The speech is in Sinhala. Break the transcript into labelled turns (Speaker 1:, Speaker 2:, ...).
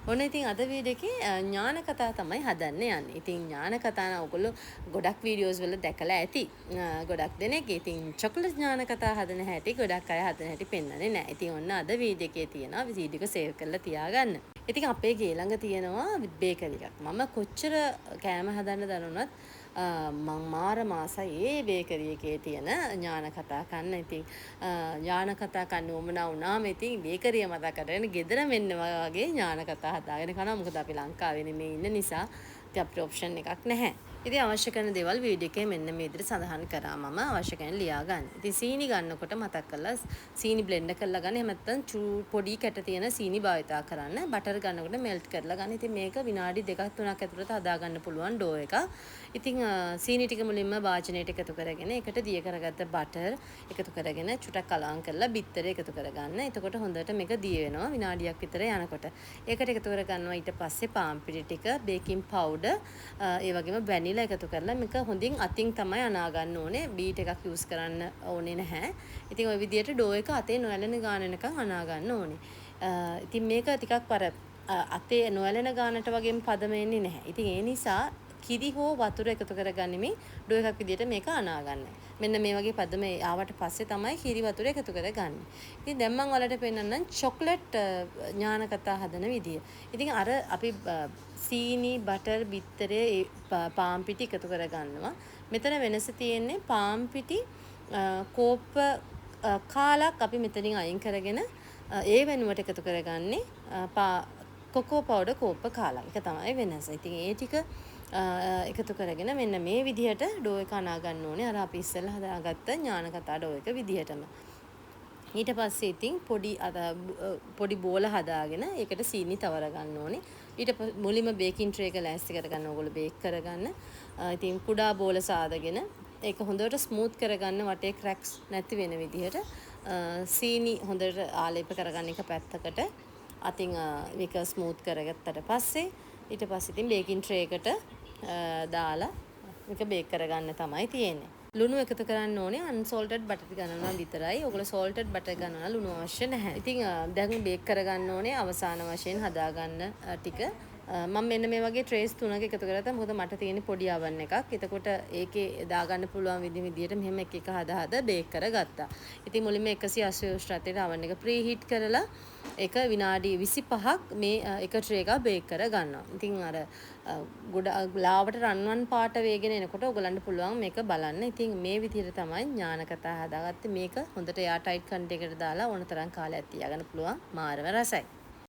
Speaker 1: ඔන්න ඉතින් අද වීඩියෝ එකේ ඥාන කතා තමයි හදන්න යන්නේ. ඉතින් ඥාන කතා නම් ඔයගොල්ලෝ ගොඩක් වීඩියෝස් වල දැකලා ඇති. ගොඩක් දෙනෙක් ඉතින් චොකලට් ඥාන කතා හදන හැටි ගොඩක් අය හදන හැටි පෙන්වන්නේ නැහැ. ඉතින් ඔන්න අද වීඩියෝ එකේ තියෙනවා වීඩියෝ එක සේව් කරලා තියාගන්න. ඉතින් අපේ ගේ ළඟ තියෙනවා බේකරි එකක්. මම කොච්චර කෑම හදන්න දන්නවනත් මං මාර මාසයි ඒ බේකරි එකේ තියෙන ඥාන කතා කන්න. ඉතින් ඥාන කතා කන්න උවමනා වුණාම ඉතින් බේකරිය මතක් කරගෙන ගෙදර මෙන්න වගේ ඥාන කතා හදාගෙන කනවා. මොකද අපි ලංකාවේ නෙමෙයි ඉන්න නිසා ඉතින් අපිට ඔප්ෂන් එකක් නැහැ. ඉතින් අවශ්‍ය කරන දේවල් වීඩියෝ එකේ මෙන්න මේ විදිහට සඳහන් කරා මම අවශ්‍ය කරන ලියා ගන්න. ඉතින් සීනි ගන්නකොට මතක් කරලා සීනි බ්ලෙන්ඩ් කරලා ගන්න. එහෙම නැත්නම් පොඩි කැට තියෙන සීනි භාවිතා කරන්න. බටර් ගන්නකොට මෙල්ට් කරලා ගන්න. ඉතින් මේක විනාඩි 2ක් 3ක් ඇතුළත හදා ගන්න පුළුවන් ඩෝ එකක්. ඉතින් සීනි ටික මුලින්ම වාජනයට එකතු කරගෙන ඒකට දිය කරගත්ත බටර් එකතු කරගෙන චුටක් කලවම් කරලා බිත්තරේ එකතු කරගන්න. එතකොට හොඳට මේක දිය වෙනවා විනාඩියක් විතර යනකොට. ඒකට එකතු කරගන්නවා ඊට පස්සේ පාන් පිටි ටික, බේකින් පවුඩර්, ඒ වගේම වැනිලා එකතු කරලා මේක හොඳින් අතින් තමයි අනා ගන්න ඕනේ. බීට් එකක් යූස් කරන්න ඕනේ නැහැ. ඉතින් ওই විදිහට ඩෝ එක අතේ නොඇලෙන ගානනකම් අනා ගන්න ඕනේ. ඉතින් මේක ටිකක් අතේ නොඇලෙන ගානට වගේම පදම එන්නේ නැහැ. ඉතින් ඒ නිසා කිරි හෝ වතුර එකතු කරගනිමින් ඩෝ එකක් විදිහට මේක අනා ගන්න. මෙන්න මේ වගේ පදම ආවට පස්සේ තමයි කිරි වතුර එකතු කරගන්නේ. ඉතින් දැන් මම ඔයාලට පෙන්නන්නම් චොක්ලට් ඥාන කතා හදන විදිය. ඉතින් අර අපි සීනි, බටර්, බිත්තරේ, පාන් පිටි එකතු කරගන්නවා. මෙතන වෙනස තියෙන්නේ පාන් පිටි කෝප්ප කාලක් අපි මෙතනින් අයින් කරගෙන ඒ වෙනුවට එකතු කරගන්නේ කොකෝ පවුඩර් කෝප්ප කාලක්. ඒක තමයි වෙනස. ඉතින් ඒ ටික එකතු කරගෙන මෙන්න මේ විදිහට ඩෝ එක අනා ගන්න ඕනේ. අර අපි ඉස්සෙල්ලා හදාගත්ත ඥාන කතා ඩෝ එක විදිහටම. ඊට පස්සේ ඉතින් පොඩි බෝල හදාගෙන ඒකට සීනි තවර ගන්න ඕනේ. ඊට මුලින්ම බේකින් ට්‍රේ එක ලෑස්ති කරගන්න ඕගොල්ලෝ බේක් කරගන්න. ඉතින් කුඩා බෝල සාදගෙන ඒක හොඳට ස්මූත් කරගන්න වටේ ක්‍රැක්ස් නැති වෙන විදිහට සීනි හොඳට ආලේප කරගන්න එක පැත්තකට. අතින් මේක ස්මූත් කරගත්තට පස්සේ ඊට පස්සේ ඉතින් බේකින් ට්‍රේ එකට දාලා මේක බේක් කරගන්න තමයි තියෙන්නේ. ලුණු එකතු කරන්න ඕනේ අන්සෝල්ටඩ් බටර් ගන්නවා විතරයි. ඔයගොල්ලෝ සෝල්ටඩ් බටර් ගන්නවා ලුණු අවශ්‍ය නැහැ. ඉතින් දැන් බේක් කරගන්න ඕනේ අවසාන වශයෙන් හදාගන්න ටික. මම මෙන්න මේ වගේ ට්‍රේස් 3ක එකතු කරගත්තා. මොකද මට තියෙන පොඩි oven එකක්. එතකොට ඒකේ දාගන්න පුළුවන් විදිහට මෙහෙම එක හදා බේක් කරගත්තා. ඉතින් මුලින්ම 180 උෂ්ණත්වයට oven එක ප්‍රී හීට් කරලා ඒක විනාඩි 25ක් මේ එක ට්‍රේ එක බේක් කර ගන්නවා. ඉතින් අර ලාවට රන්වන් පාට වේගෙන එනකොට ඔයගලන්ට පුළුවන් මේක බලන්න. ඉතින් මේ විදිහට තමයි ඥාන කතා හදාගත්තේ. මේක හොඳට එයා ටයිට් කන්ටේනර් එකට දාලා ඕන තරම් කාලයක් තියාගන්න පුළුවන්. මාරම රසයි.